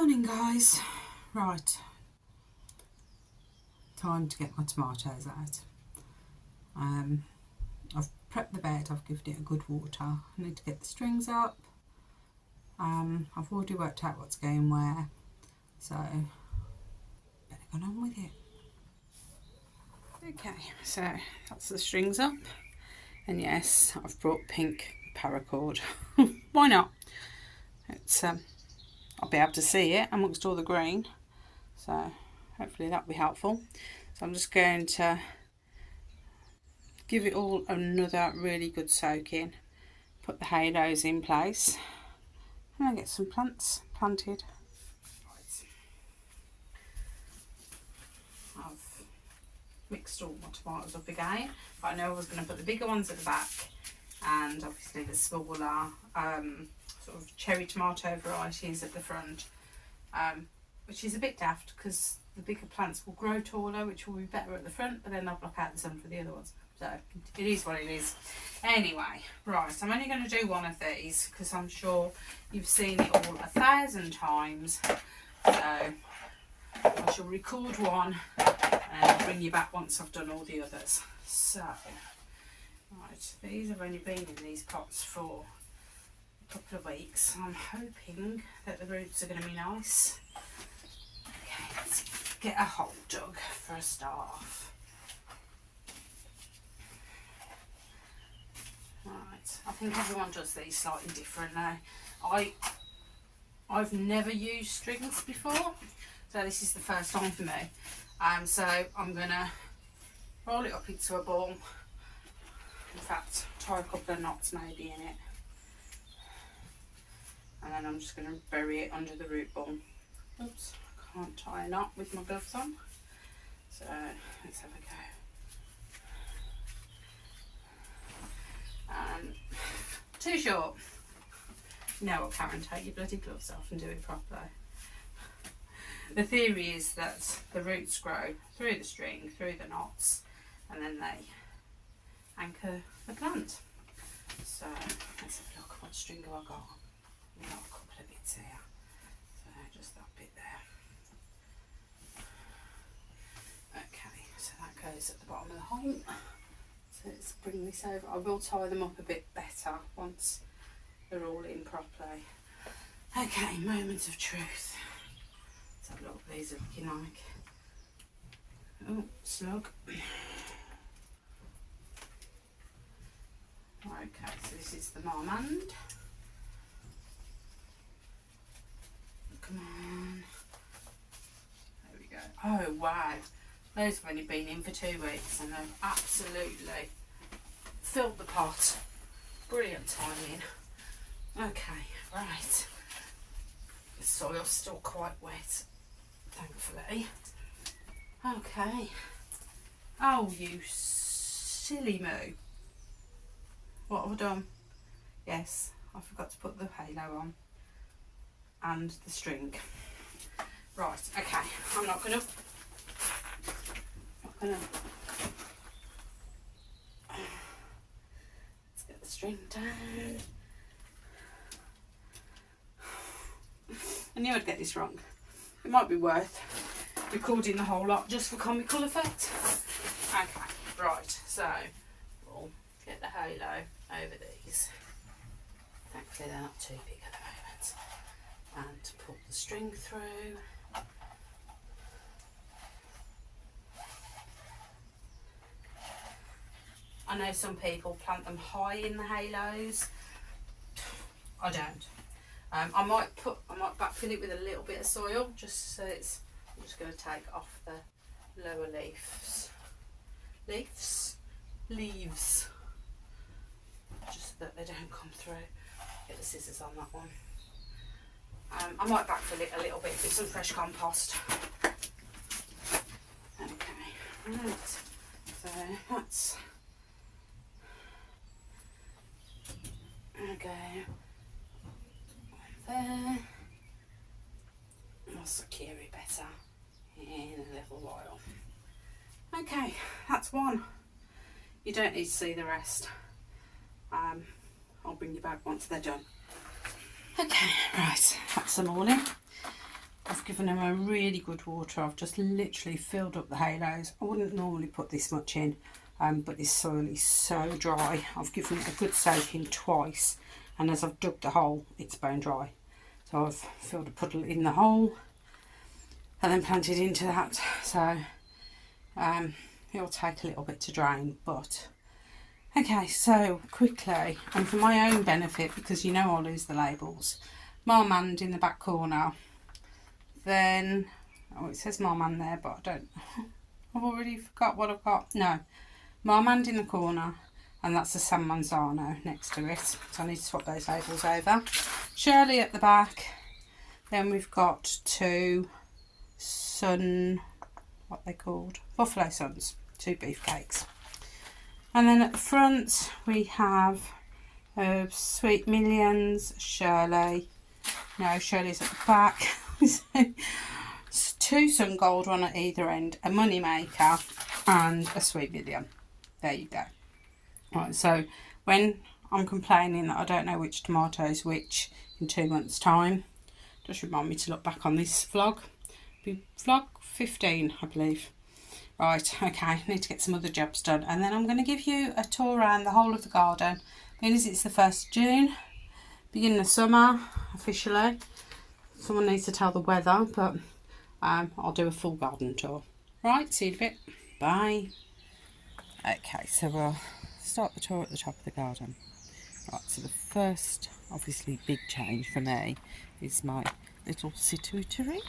Morning guys. Right, time to get my tomatoes out. I've prepped the bed, I've given it a good water. I need to get the strings up. I've already worked out what's going where, so better get on with it. Okay, so that's the strings up, and yes, I've brought pink paracord. Why not? It's I'll be able to see it amongst all the green, so hopefully that'll be helpful. So I'm just going to give it all another really good soak in, put the halos in place, and then get some plants planted. I've mixed all my tomatoes up again, but I know I was going to put the bigger ones at the back and obviously the smaller sort of cherry tomato varieties at the front, which is a bit daft because the bigger plants will grow taller, which will be better at the front, but then they'll block out the sun for the other ones. So it is what it is. Anyway, right, I'm only going to do one of these because I'm sure you've seen it all 1,000 times. So I shall record one and I'll bring you back once I've done all the others. So, right, these have only been in these pots for a couple of weeks. I'm hoping that the roots are going to be nice. Okay, let's get a hole dug for a start off. Right, I think everyone does these slightly different now. I've never used strings before, so this is the first time for me. So I'm gonna roll it up into a ball. In fact, tie a couple of knots maybe in it, and then I'm just gonna bury it under the root ball. Oops, I can't tie a knot with my gloves on. So let's have a go. Too short. Now what, Karen, take your bloody gloves off and do it properly. The theory is that the roots grow through the string, through the knots, and then they anchor the plant. So let's have a look. What string have I got? I've got a couple of bits here. So just that bit there. Okay, so that goes at the bottom of the hole. So let's bring this over. I will tie them up a bit better once they're all in properly. Okay, moment of truth. Let's have a look what these are looking like. Oh, slug. Okay, so this is the Marmande. Come on. There we go. Oh, wow. Those have only been in for 2 weeks and they've absolutely filled the pot. Brilliant timing. Okay, right. The soil's still quite wet, thankfully. Okay. Oh, you silly moo. What have I done? Yes, I forgot to put the halo on and the string. Right, okay. I'm not gonna let's get the string down. I knew I'd get this wrong. It might be worth recording the whole lot just for comical effect. Okay, right, so we'll get the halo over these. Thankfully they're not too big at the moment. And pull the string through. I know some people plant them high in the halos. I don't. I might backfill it with a little bit of soil just so it's. I'm just going to take off the lower leaves, just so that they don't come through. Get the scissors on that one. I might backfill it a little bit with some fresh compost. Okay, right. So that's. Okay, there. I'll secure it better in a little while. Okay, that's one. You don't need to see the rest. I'll bring you back once they're done. Okay, right, that's the morning. I've given them a really good water. I've just literally filled up the halos. I wouldn't normally put this much in, but this soil is so dry. I've given it a good soaking twice, and as I've dug the hole, it's bone dry. So I've filled a puddle in the hole and then planted into that. So it'll take a little bit to drain, but okay. So quickly, and for my own benefit, because you know I'll lose the labels, Marmande in the back corner. Then, oh, it says Marmande there, but I don't, I've already forgot what I've got. No, Marmande in the corner, and that's the San Manzano next to it. So I need to swap those labels over. Shirley at the back. Then we've got two what they called? Buffalo Suns, 2 beefcakes. And then at the front, we have Sweet Millions, Shirley. No, Shirley's at the back. 2 Sun Gold, one at either end, a Money Maker and a Sweet Million. There you go. Right, so when I'm complaining that I don't know which tomatoes which in 2 months time, just remind me to look back on this vlog. Vlog 15, I believe. Right, okay, need to get some other jobs done, and then I'm going to give you a tour around the whole of the garden. Being as it's the 1st of June, beginning of summer officially. Someone needs to tell the weather, but I'll do a full garden tour. Right, see you in a bit. Bye. Okay, so we'll start the tour at the top of the garden. Right, so the first, obviously, big change for me is my little situatory.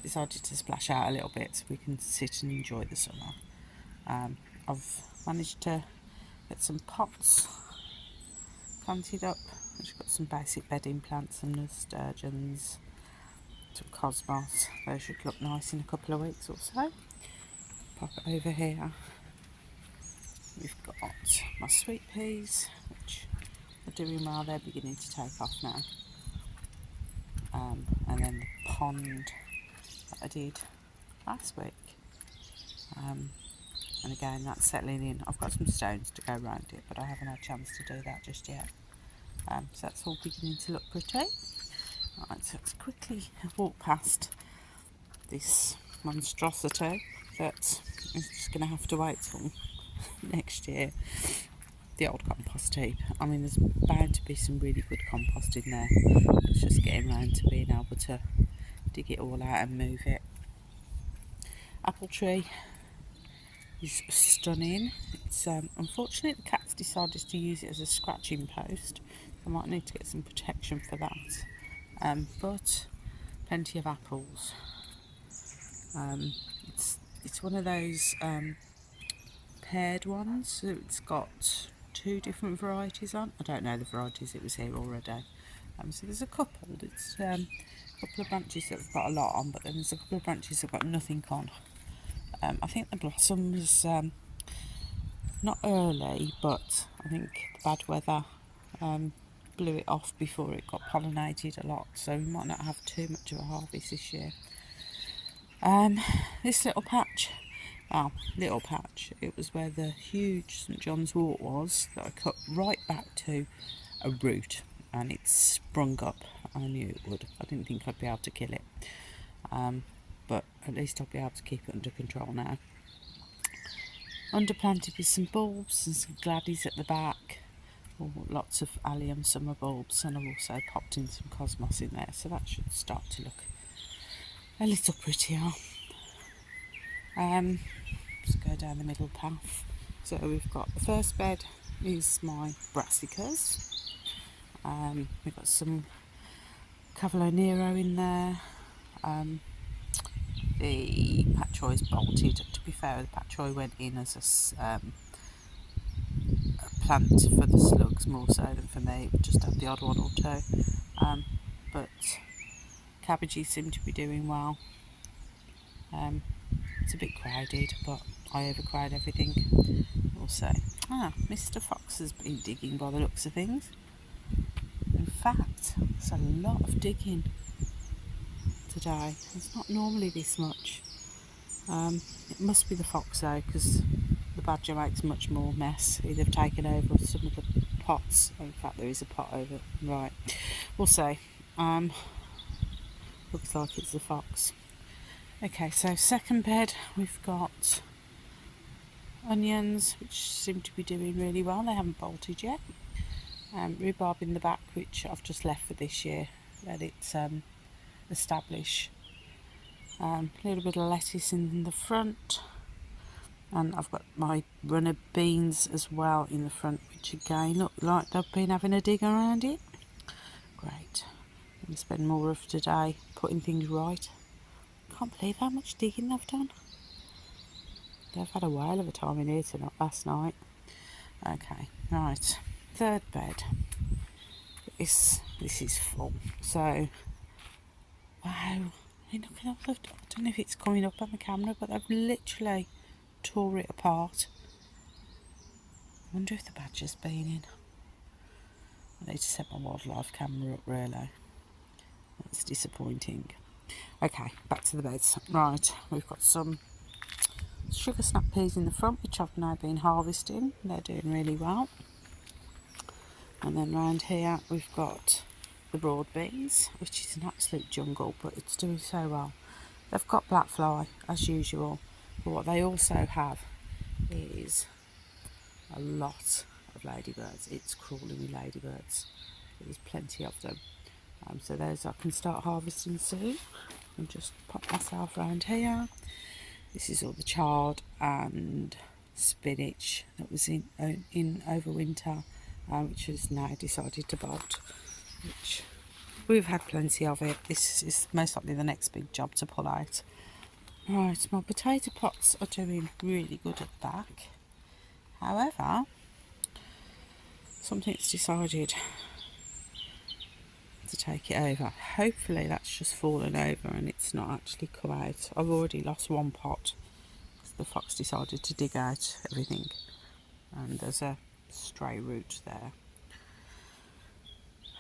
Decided to splash out a little bit so we can sit and enjoy the summer. I've managed to get some pots planted up. I've just got some basic bedding plants, some nasturtiums, some cosmos. Those should look nice in a couple of weeks or so. Pop it over here. We've got my sweet peas, which are doing well. They're beginning to take off now. And then the pond that I did last week. And again, that's settling in. I've got some stones to go around it, but I haven't had a chance to do that just yet. So that's all beginning to look pretty. Right, so let's quickly walk past this monstrosity that is just going to have to wait till next year. The old compost heap. I mean, there's bound to be some really good compost in there. It's just getting around to being able to dig it all out and move it. Apple tree is stunning. It's unfortunate the cats decided to use it as a scratching post. I might need to get some protection for that. But plenty of apples. It's one of those paired ones. So it's got 2 different varieties on. I don't know the varieties, it was here already. So there's a couple. It's a couple of branches that have got a lot on, but then there's a couple of branches that have got nothing on. I think the blossom was not early, but I think the bad weather blew it off before it got pollinated a lot, so we might not have too much of a harvest this year. This little patch, it was where the huge St John's wort was, that I cut right back to a root, and it sprung up. I knew it would. I didn't think I'd be able to kill it, but at least I'll be able to keep it under control now. Underplanted with some bulbs and some gladdies at the back. Lots of allium summer bulbs, and I've also popped in some cosmos in there, so that should start to look a little prettier. Let's go down the middle path. So we've got the first bed is my brassicas. We've got some Cavolo Nero in there. The patchoy is bolted. To be fair, the patchoy went in as a plant for the slugs more so than for me. We just had the odd one or two. But cabbages seem to be doing well. It's a bit crowded, but I overcrowd everything. Also, Mr. Fox has been digging by the looks of things. In fact, there's a lot of digging today. It's not normally this much. It must be the fox though, because the badger makes much more mess. Either taken over some of the pots. In fact, there is a pot over. Right, we'll see. Looks like it's the fox. Okay, so second bed we've got onions, which seem to be doing really well. They haven't bolted yet. Rhubarb in the back, which I've just left for this year, let it establish. A little bit of lettuce in the front, and I've got my runner beans as well in the front, which again look like they've been having a dig around it. Great. I'm going to spend more of today putting things right. Can't believe how much digging they've done. They've had a whale of a time in here tonight, last night. Okay, right. Third bed. This is full. So, wow. Look at all I don't know if it's coming up on the camera, but they've literally tore it apart. I wonder if the badger's been in. I need to set my wildlife camera up, really. That's disappointing. Okay, back to the beds. Right, we've got some sugar snap peas in the front, which I've now been harvesting. They're doing really well. And then round here we've got the broad beans, which is an absolute jungle, but it's doing so well. They've got black fly as usual, but what they also have is a lot of ladybirds. It's crawling with ladybirds. There's plenty of them. So those I can start harvesting soon. And just pop myself around here. This is all the chard and spinach that was in over winter, which has now decided to bolt, which we've had plenty of it. This is most likely the next big job to pull out. Right, my potato pots are doing really good at the back. However, something's decided to take it over. Hopefully that's just fallen over and it's not actually come out. I've already lost one pot because the fox decided to dig out everything, and there's a stray root there.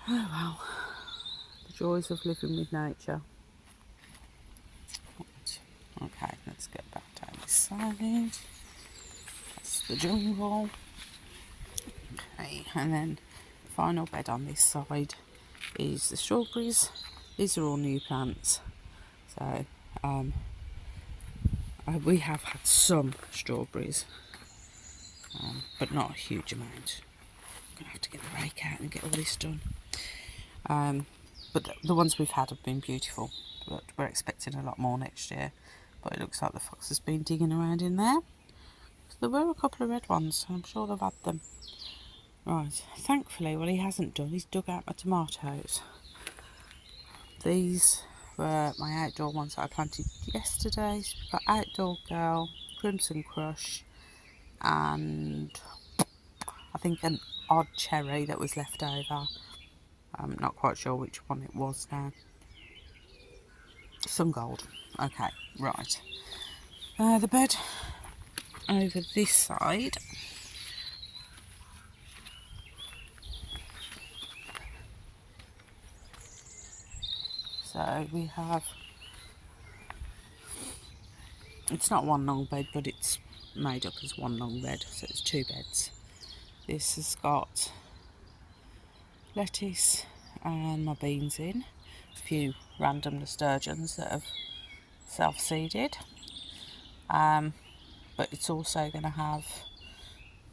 Oh well, the joys of living with nature. Right. Okay, let's get back down this side. That's the jungle. Okay, and then the final bed on this side is the strawberries. These are all new plants, so we have had some strawberries, but not a huge amount. I'm going to have to get the rake out and get all this done. But the ones we've had have been beautiful, but we're expecting a lot more next year. But it looks like the fox has been digging around in there. So there were a couple of red ones, so I'm sure they've had them. Right, thankfully, what he hasn't done is dug out my tomatoes. These were my outdoor ones that I planted yesterday. So we've got Outdoor Girl, Crimson Crush, and I think an odd cherry that was left over. I'm not quite sure which one it was now. Some gold. Okay, right. The bed over this side. So we have, it's not one long bed, but it's made up as one long bed, so it's two beds. This has got lettuce and my beans in, a few random nasturtiums that have self-seeded, but it's also going to have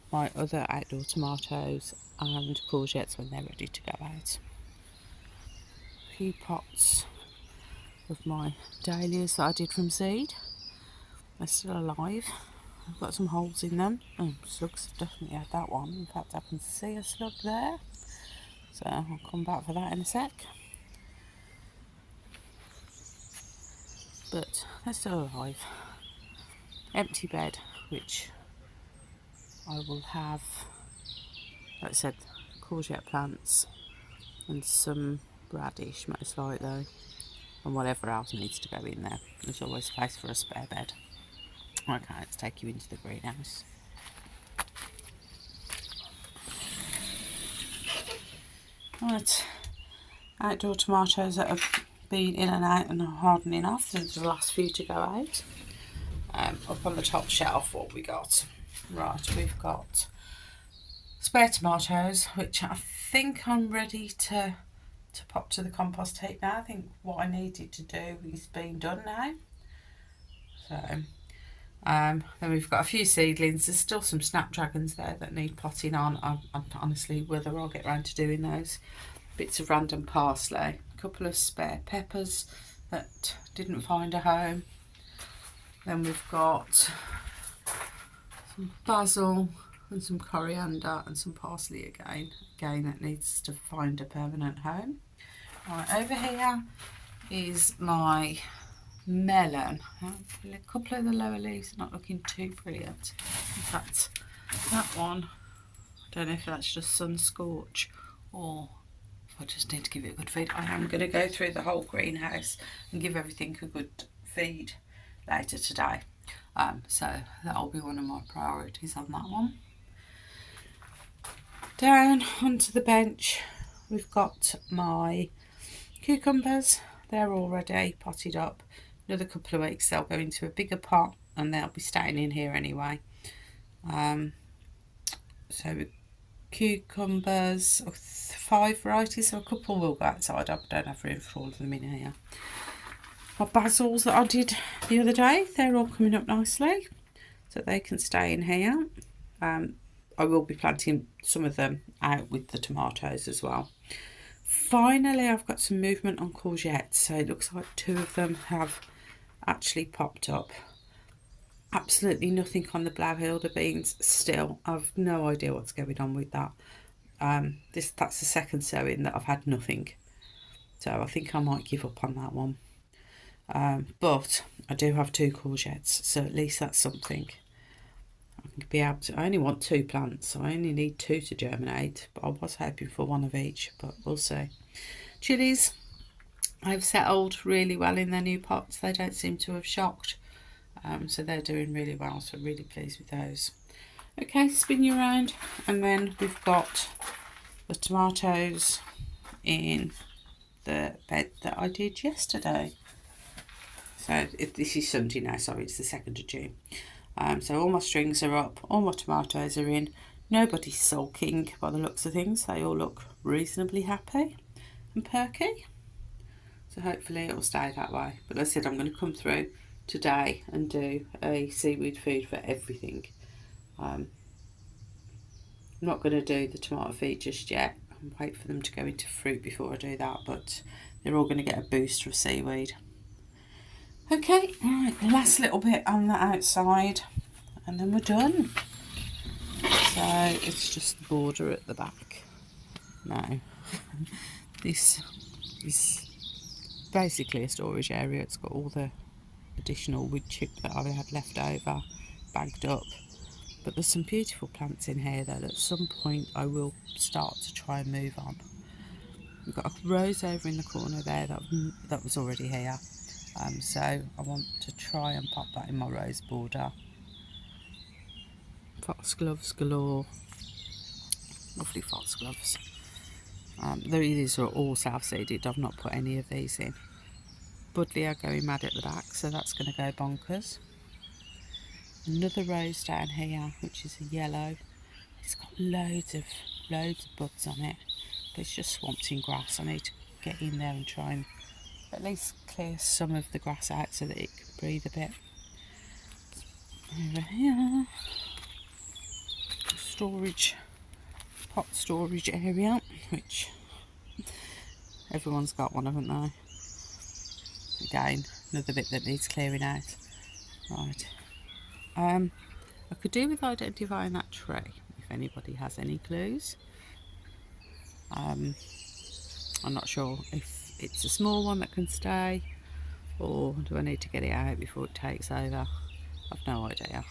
my other outdoor tomatoes and courgettes when they're ready to go out. A few pots of my dahlias that I did from seed. They're still alive. I've got some holes in them. Oh, slugs have definitely had that one. In fact, I can see a slug there. So I'll come back for that in a sec. But they're still alive. Empty bed, which I will have, like I said, courgette plants and some radish most likely, and whatever else needs to go in there. There's always space for a spare bed. Okay, let's take you into the greenhouse. Right, outdoor tomatoes that have been in and out and hardening off. There's the last few to go out. Up on the top shelf, what we got? Right, we've got spare tomatoes, which I think I'm ready to to pop to the compost heap now. I think what I needed to do is being done now. So then we've got a few seedlings. There's still some snapdragons there that need potting on. I'm honestly whether I'll get around to doing those. Bits of random parsley, a couple of spare peppers that didn't find a home. Then we've got some basil and some coriander and some parsley again that needs to find a permanent home. Right, over here is my melon. A couple of the lower leaves are not looking too brilliant. In fact, that one, I don't know if that's just sun scorch or if I just need to give it a good feed. I am going to go through the whole greenhouse and give everything a good feed later today. So that'll be one of my priorities on that one. Down onto the bench, we've got my cucumbers. They're already potted up. Another couple of weeks they'll go into a bigger pot and they'll be staying in here anyway. So cucumbers, 5 varieties, so a couple will go outside. I don't have room for all of them in here. My basils that I did the other day, they're all coming up nicely, so they can stay in here. I will be planting some of them out with the tomatoes as well. Finally, I've got some movement on courgettes, so it looks like 2 of them have actually popped up. Absolutely nothing on the Blauhilde beans still. I've no idea what's going on with that. That's the second sowing that I've had nothing, so I think I might give up on that one. But I do have 2 courgettes, so at least that's something. I can be able to. I only want 2 plants, so I only need 2 to germinate, but I was hoping for 1 of each, but we'll see. Chilies, I've settled really well in their new pots. They don't seem to have shocked, so they're doing really well, so I'm really pleased with those. Okay, spin you around, and then we've got the tomatoes in the bed that I did yesterday. So this is Sunday now, sorry, it's the 2nd of June. So all my strings are up, all my tomatoes are in, nobody's sulking by the looks of things. They all look reasonably happy and perky. So hopefully it will stay that way. But as I said, I'm going to come through today and do a seaweed food for everything. I'm not going to do the tomato feed just yet. I'll wait for them to go into fruit before I do that, but they're all going to get a boost of seaweed. Okay, right, the last little bit on the outside and then we're done. So it's just the border at the back. No, this is basically a storage area. It's got all the additional wood chip that I had left over, bagged up. But there's some beautiful plants in here that at some point I will start to try and move on. We've got a rose over in the corner there that was already here. So I want to try and pop that in my rose border. Foxgloves galore. Lovely foxgloves. These are all self-seeded. I've not put any of these in. Buddleia going mad at the back, so that's going to go bonkers. Another rose down here, which is a yellow. It's got loads of buds on it, but it's just swamped in grass. I need to get in there and try and at least clear some of the grass out so that it can breathe a bit. Over here, pot storage area, which everyone's got one, haven't they? Again, another bit that needs clearing out. Right. I could do with identifying that tree, if anybody has any clues. I'm not sure if it's a small one that can stay, or do I need to get it out before it takes over? I've no idea.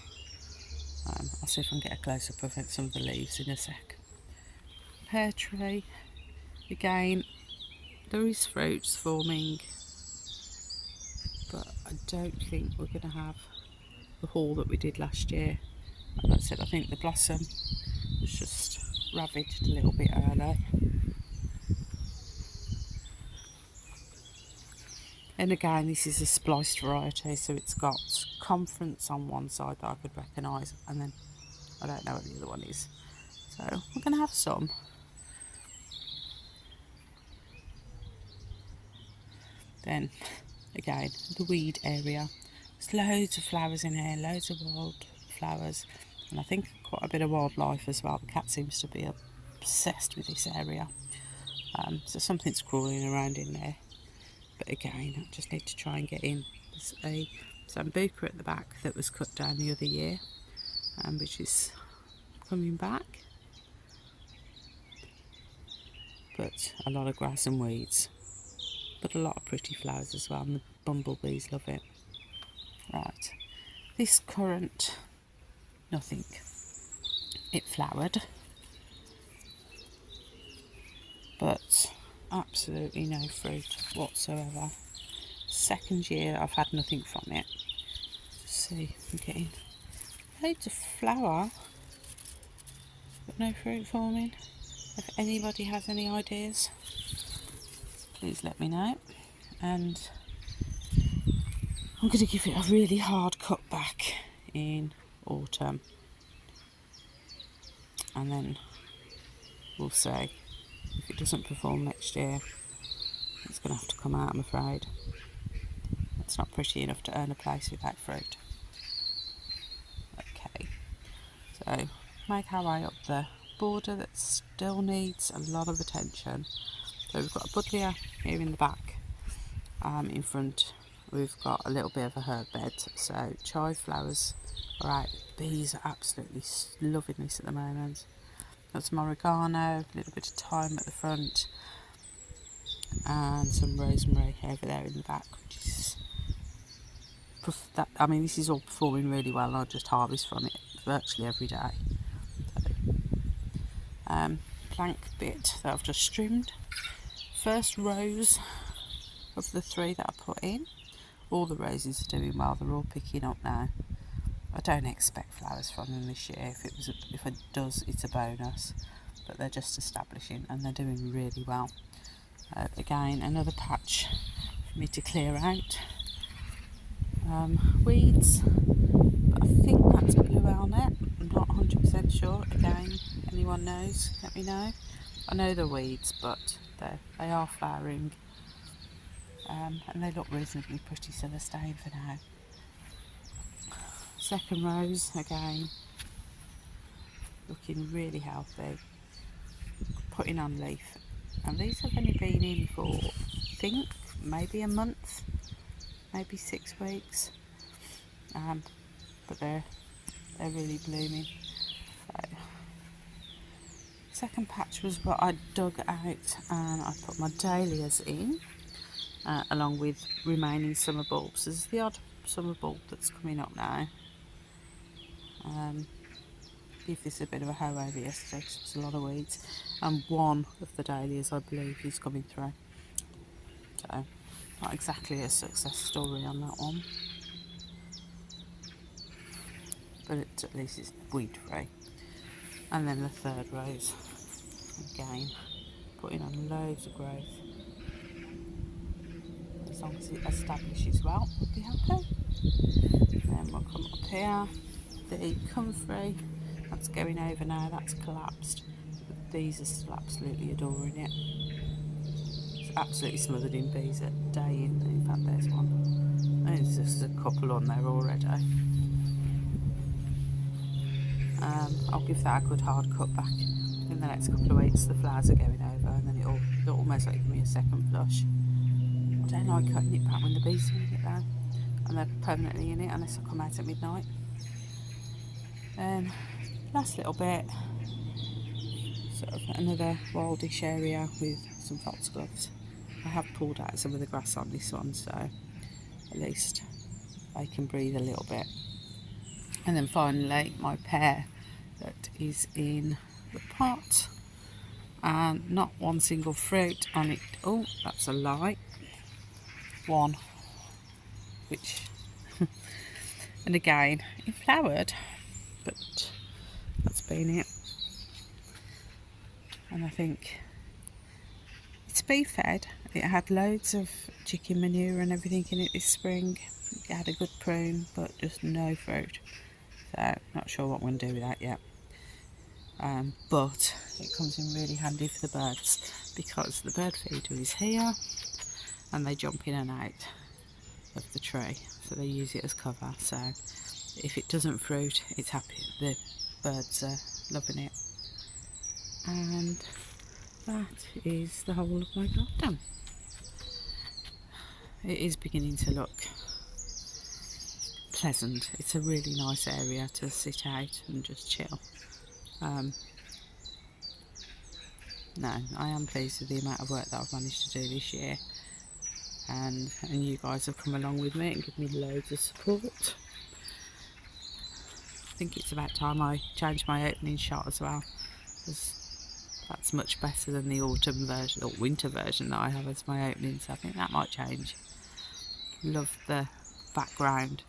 I'll see if I can get a close-up of some of the leaves in a sec. Pear tree, again, there is fruits forming, but I don't think we're going to have the haul that we did last year. Like I said, I think the blossom was just ravaged a little bit early. And again, this is a spliced variety, so it's got conference on one side that I could recognise, and then I don't know what the other one is. So we're going to have some. Then again, the weed area. There's loads of flowers in here, loads of wild flowers, and I think quite a bit of wildlife as well. The cat seems to be obsessed with this area. So something's crawling around in there. But again, I just need to try and get in. There's a Sambuca at the back that was cut down the other year, which is coming back. But a lot of grass and weeds. But a lot of pretty flowers as well, and the bumblebees love it. Right, this currant, nothing. It flowered, but absolutely no fruit whatsoever. Second year I've had nothing from it. See, I'm getting loads of flower, but no fruit forming. If anybody has any ideas, please let me know. And I'm going to give it a really hard cut back in autumn, and then we'll see. If it doesn't perform next year, it's going to have to come out, I'm afraid. It's not pretty enough to earn a place without fruit. Okay, so make our way up the border that still needs a lot of attention. So we've got a buddleia here in the back. In front we've got a little bit of a herb bed, so chive flowers are out. Bees are absolutely loving this at the moment. Got some oregano, a little bit of thyme at the front, and some rosemary over there in the back, which is I mean, this is all performing really well, and I'll just harvest from it virtually every day. So, plank bit that I've just trimmed. First rows of the 3 that I put in. All the roses are doing well, they're all picking up now. I don't expect flowers from them this year. If it does, it's a bonus, but they're just establishing and they're doing really well. Again, another patch for me to clear out. Weeds, but I think that's blue owlnet. I'm not 100% sure. Again, anyone knows, let me know. I know they're weeds, but they are flowering, and they look reasonably pretty, so they're staying for now. Second rows, again, looking really healthy, putting on leaf, and these have only been in for, I think, maybe a month, maybe 6 weeks, but they're really blooming. So, second patch was what I dug out, and I put my dahlias in, along with remaining summer bulbs. There's the odd summer bulb that's coming up now. Give this a bit of a hoe over yesterday because there's a lot of weeds, and one of the dahlias, I believe, is coming through. So not exactly a success story on that one, but at least it's weed free. And then the third rose, again putting on loads of growth. As long as it establishes well, we'll be happy. And then we'll come up here, the comfrey, that's going over now, that's collapsed. Bees are still absolutely adoring it. It's absolutely smothered in bees a day in. In fact, there's one. There's just a couple on there already. I'll give that a good hard cut back in the next couple of weeks. The flowers are going over, and then it'll almost like give me a second flush. I don't like cutting it back when the bees are in it though, and they're permanently in it unless I come out at midnight. Last little bit, sort of another wildish area with some foxgloves. I have pulled out some of the grass on this one, so at least I can breathe a little bit. And then finally my pear that is in the pot, and not one single fruit on it. Oh, that's a lie. One, which and again it flowered, but that's been it. And I think it's bee fed. It had loads of chicken manure and everything in it this spring. It had a good prune, but just no fruit. So not sure what I'm going to do with that yet. But it comes in really handy for the birds, because the bird feeder is here, and they jump in and out of the tree, so they use it as cover. So if it doesn't fruit, it's happy, the birds are loving it. And that is the whole of my garden. It is beginning to look pleasant. It's a really nice area to sit out and just chill. No, I am pleased with the amount of work that I've managed to do this year, and you guys have come along with me and given me loads of support. I think it's about time I changed my opening shot as well, because that's much better than the autumn version or winter version that I have as my opening, so I think that might change. Love the background.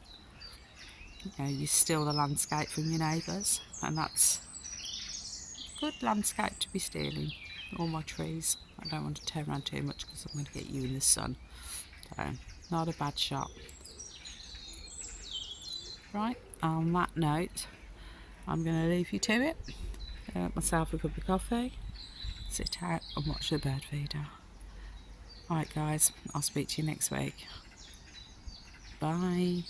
You know, you steal the landscape from your neighbours, and that's good landscape to be stealing. All my trees. I don't want to turn around too much because I'm going to get you in the sun. So, not a bad shot. Right, on that note, I'm going to leave you to it. Get myself a cup of coffee, sit out and watch the bird feeder. Alright guys, I'll speak to you next week. Bye.